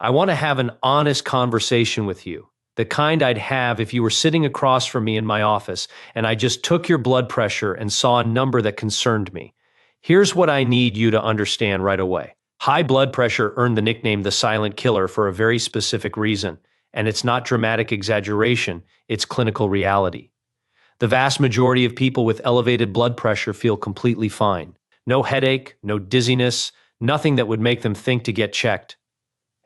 I want to have an honest conversation with you, the kind I'd have if you were sitting across from me in my office and I just took your blood pressure and saw a number that concerned me. Here's what I need you to understand right away. High blood pressure earned the nickname the silent killer for a very specific reason, and it's not dramatic exaggeration, it's clinical reality. The vast majority of people with elevated blood pressure feel completely fine. No headache, no dizziness, nothing that would make them think to get checked.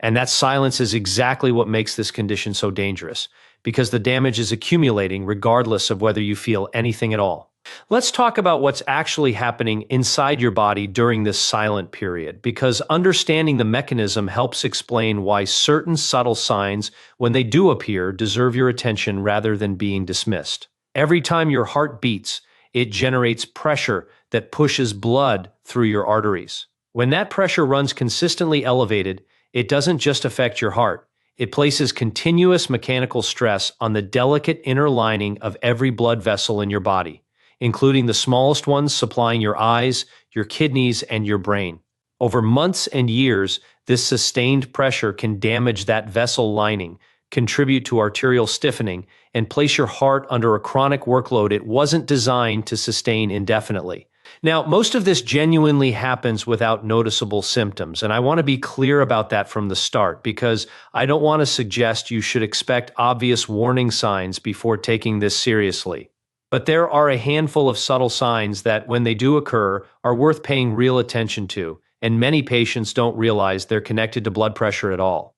And that silence is exactly what makes this condition so dangerous, because the damage is accumulating regardless of whether you feel anything at all. Let's talk about what's actually happening inside your body during this silent period, because understanding the mechanism helps explain why certain subtle signs, when they do appear, deserve your attention rather than being dismissed. Every time your heart beats, it generates pressure that pushes blood through your arteries. When that pressure runs consistently elevated, it doesn't just affect your heart. It places continuous mechanical stress on the delicate inner lining of every blood vessel in your body, including the smallest ones supplying your eyes, your kidneys, and your brain. Over months and years, this sustained pressure can damage that vessel lining, contribute to arterial stiffening, and place your heart under a chronic workload it wasn't designed to sustain indefinitely. Now, most of this genuinely happens without noticeable symptoms, and I want to be clear about that from the start because I don't want to suggest you should expect obvious warning signs before taking this seriously. But there are a handful of subtle signs that, when they do occur, are worth paying real attention to, and many patients don't realize they're connected to blood pressure at all.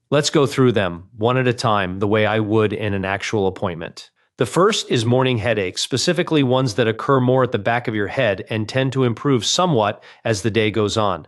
Let's go through them, one at a time, the way I would in an actual appointment. The first is morning headaches, specifically ones that occur more at the back of your head and tend to improve somewhat as the day goes on.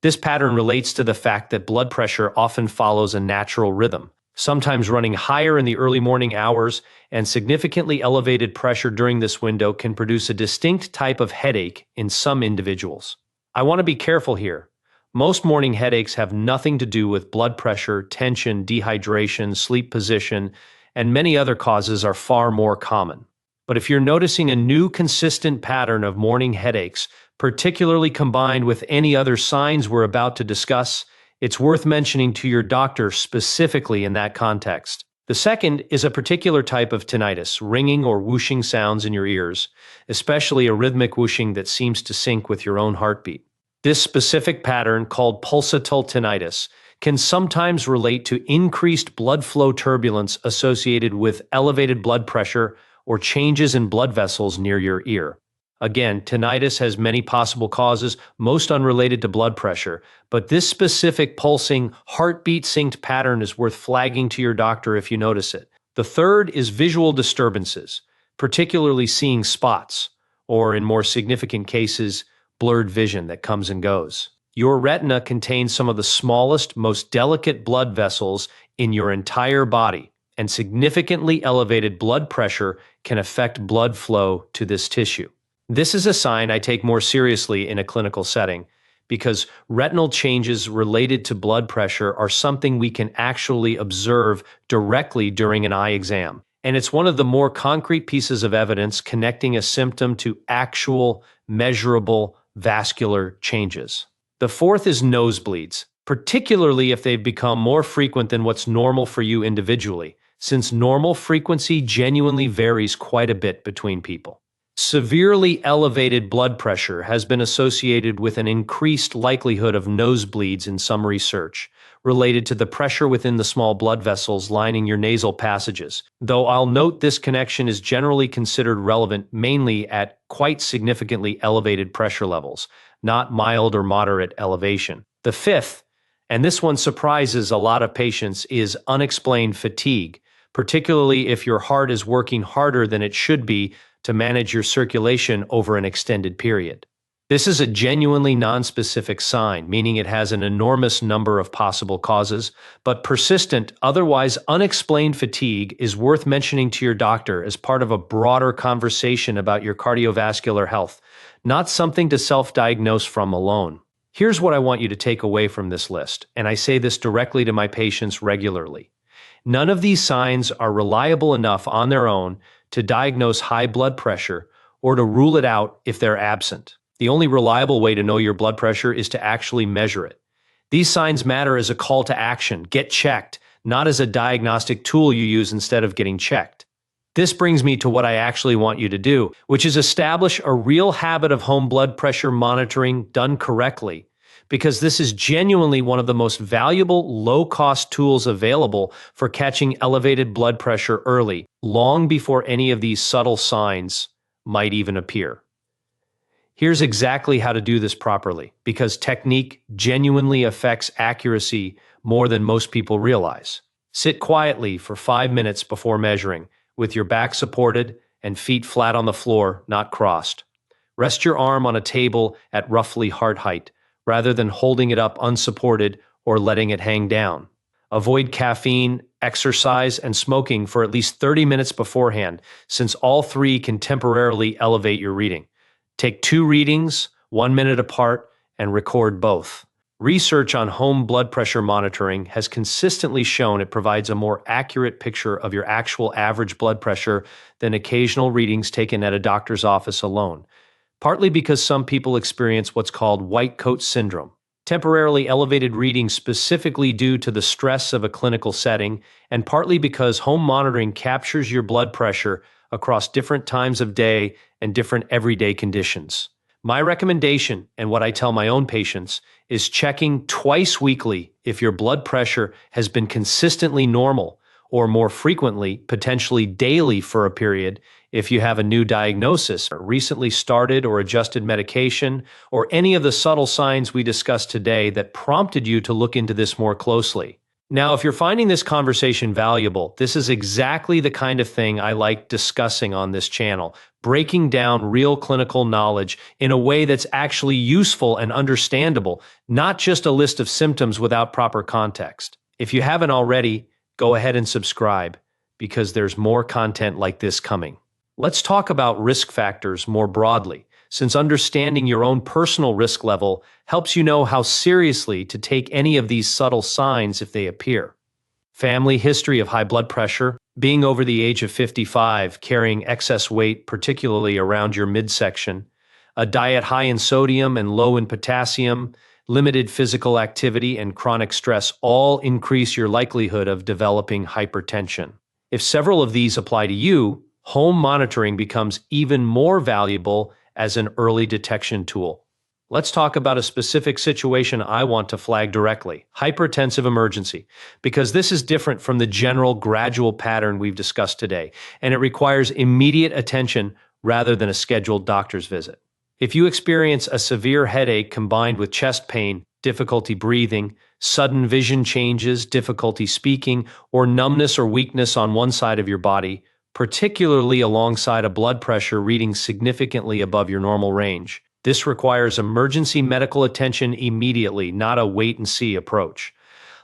This pattern relates to the fact that blood pressure often follows a natural rhythm, sometimes running higher in the early morning hours, and significantly elevated pressure during this window can produce a distinct type of headache in some individuals. I want to be careful here. Most morning headaches have nothing to do with blood pressure, tension, dehydration, sleep position, and many other causes are far more common. But if you're noticing a new consistent pattern of morning headaches, particularly combined with any other signs we're about to discuss, it's worth mentioning to your doctor specifically in that context. The second is a particular type of tinnitus, ringing or whooshing sounds in your ears, especially a rhythmic whooshing that seems to sync with your own heartbeat. This specific pattern, called pulsatile tinnitus, can sometimes relate to increased blood flow turbulence associated with elevated blood pressure or changes in blood vessels near your ear. Again, tinnitus has many possible causes, most unrelated to blood pressure, but this specific pulsing, heartbeat-synced pattern is worth flagging to your doctor if you notice it. The third is visual disturbances, particularly seeing spots, or in more significant cases, blurred vision that comes and goes. Your retina contains some of the smallest, most delicate blood vessels in your entire body, and significantly elevated blood pressure can affect blood flow to this tissue. This is a sign I take more seriously in a clinical setting, because retinal changes related to blood pressure are something we can actually observe directly during an eye exam. And it's one of the more concrete pieces of evidence connecting a symptom to actual, measurable vascular changes. The fourth is nosebleeds, particularly if they've become more frequent than what's normal for you individually, since normal frequency genuinely varies quite a bit between people. Severely elevated blood pressure has been associated with an increased likelihood of nosebleeds in some research, related to the pressure within the small blood vessels lining your nasal passages, though I'll note this connection is generally considered relevant mainly at quite significantly elevated pressure levels, not mild or moderate elevation. The fifth, and this one surprises a lot of patients, is unexplained fatigue, particularly if your heart is working harder than it should be to manage your circulation over an extended period. This is a genuinely nonspecific sign, meaning it has an enormous number of possible causes, but persistent, otherwise unexplained fatigue is worth mentioning to your doctor as part of a broader conversation about your cardiovascular health, not something to self-diagnose from alone. Here's what I want you to take away from this list, and I say this directly to my patients regularly. None of these signs are reliable enough on their own to diagnose high blood pressure or to rule it out if they're absent. The only reliable way to know your blood pressure is to actually measure it. These signs matter as a call to action. Get checked, not as a diagnostic tool you use instead of getting checked. This brings me to what I actually want you to do, which is establish a real habit of home blood pressure monitoring done correctly, because this is genuinely one of the most valuable, low-cost tools available for catching elevated blood pressure early, long before any of these subtle signs might even appear. Here's exactly how to do this properly, because technique genuinely affects accuracy more than most people realize. Sit quietly for 5 minutes before measuring, with your back supported and feet flat on the floor, not crossed. Rest your arm on a table at roughly heart height, rather than holding it up unsupported or letting it hang down. Avoid caffeine, exercise, and smoking for at least 30 minutes beforehand, since all three can temporarily elevate your reading. Take 2 readings, 1 minute apart, and record both. Research on home blood pressure monitoring has consistently shown it provides a more accurate picture of your actual average blood pressure than occasional readings taken at a doctor's office alone, partly because some people experience what's called white coat syndrome, temporarily elevated readings specifically due to the stress of a clinical setting, and partly because home monitoring captures your blood pressure across different times of day and different everyday conditions. My recommendation, and what I tell my own patients, is checking twice weekly if your blood pressure has been consistently normal, or more frequently, potentially daily for a period, if you have a new diagnosis, or recently started or adjusted medication, or any of the subtle signs we discussed today that prompted you to look into this more closely. Now, if you're finding this conversation valuable, this is exactly the kind of thing I like discussing on this channel, breaking down real clinical knowledge in a way that's actually useful and understandable, not just a list of symptoms without proper context. If you haven't already, go ahead and subscribe, because there's more content like this coming. Let's talk about risk factors more broadly, since understanding your own personal risk level helps you know how seriously to take any of these subtle signs if they appear. Family history of high blood pressure, being over the age of 55, carrying excess weight, particularly around your midsection, a diet high in sodium and low in potassium, limited physical activity, and chronic stress all increase your likelihood of developing hypertension. If several of these apply to you, home monitoring becomes even more valuable as an early detection tool. Let's talk about a specific situation I want to flag directly: hypertensive emergency, because this is different from the general gradual pattern we've discussed today, and it requires immediate attention rather than a scheduled doctor's visit. If you experience a severe headache combined with chest pain, difficulty breathing, sudden vision changes, difficulty speaking, or numbness or weakness on one side of your body, particularly alongside a blood pressure reading significantly above your normal range, this requires emergency medical attention immediately, not a wait-and-see approach.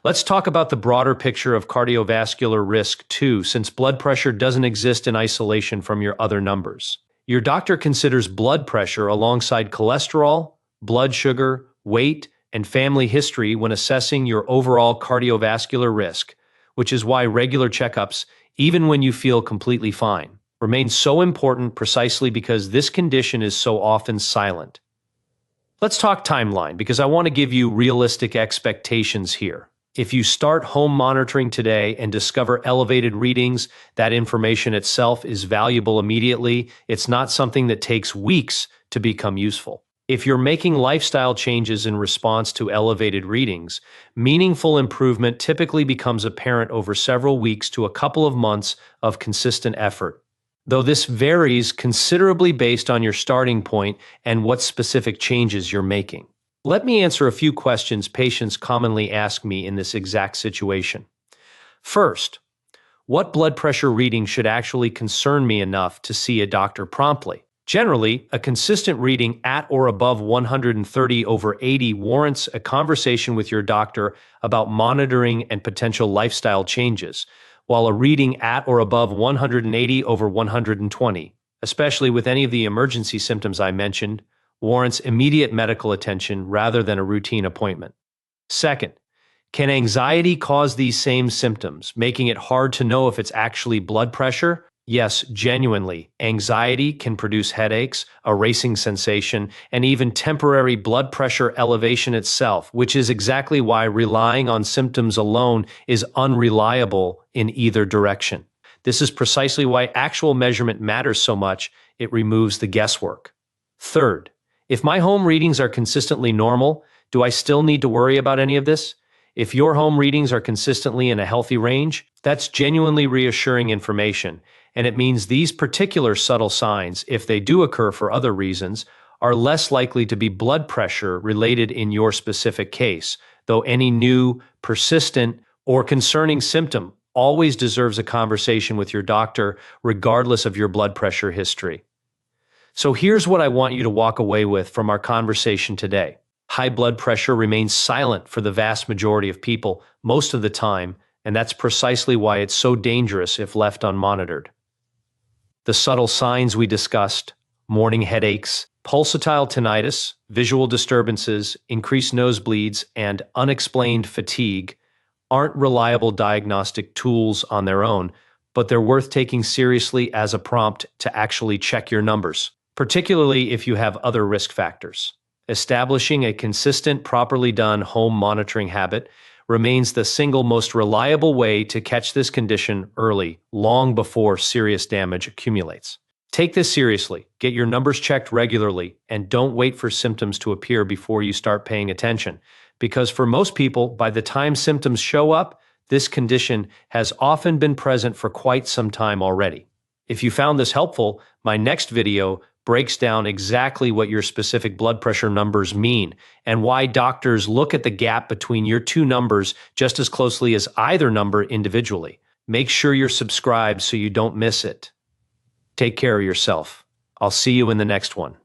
Let's talk about the broader picture of cardiovascular risk too, since blood pressure doesn't exist in isolation from your other numbers. Your doctor considers blood pressure alongside cholesterol, blood sugar, weight, and family history when assessing your overall cardiovascular risk, which is why regular checkups, even when you feel completely fine, remain so important precisely because this condition is so often silent. Let's talk timeline, because I want to give you realistic expectations here. If you start home monitoring today and discover elevated readings, that information itself is valuable immediately. It's not something that takes weeks to become useful. If you're making lifestyle changes in response to elevated readings, meaningful improvement typically becomes apparent over several weeks to a couple of months of consistent effort, though this varies considerably based on your starting point and what specific changes you're making. Let me answer a few questions patients commonly ask me in this exact situation. First, what blood pressure reading should actually concern me enough to see a doctor promptly? Generally, a consistent reading at or above 130/80 warrants a conversation with your doctor about monitoring and potential lifestyle changes, while a reading at or above 180/120, especially with any of the emergency symptoms I mentioned, warrants immediate medical attention rather than a routine appointment. Second, can anxiety cause these same symptoms, making it hard to know if it's actually blood pressure? Yes, genuinely, anxiety can produce headaches, a racing sensation, and even temporary blood pressure elevation itself, which is exactly why relying on symptoms alone is unreliable in either direction. This is precisely why actual measurement matters so much. It removes the guesswork. Third, if my home readings are consistently normal, do I still need to worry about any of this? If your home readings are consistently in a healthy range, that's genuinely reassuring information, and it means these particular subtle signs, if they do occur for other reasons, are less likely to be blood pressure related in your specific case, though any new, persistent, or concerning symptom always deserves a conversation with your doctor, regardless of your blood pressure history. So here's what I want you to walk away with from our conversation today. High blood pressure remains silent for the vast majority of people most of the time, and that's precisely why it's so dangerous if left unmonitored. The subtle signs we discussed, morning headaches, pulsatile tinnitus, visual disturbances, increased nosebleeds, and unexplained fatigue, aren't reliable diagnostic tools on their own, but they're worth taking seriously as a prompt to actually check your numbers, particularly if you have other risk factors. Establishing a consistent, properly done home monitoring habit remains the single most reliable way to catch this condition early, long before serious damage accumulates. Take this seriously, get your numbers checked regularly, and don't wait for symptoms to appear before you start paying attention. Because for most people, by the time symptoms show up, this condition has often been present for quite some time already. If you found this helpful, my next video breaks down exactly what your specific blood pressure numbers mean and why doctors look at the gap between your two numbers just as closely as either number individually. Make sure you're subscribed so you don't miss it. Take care of yourself. I'll see you in the next one.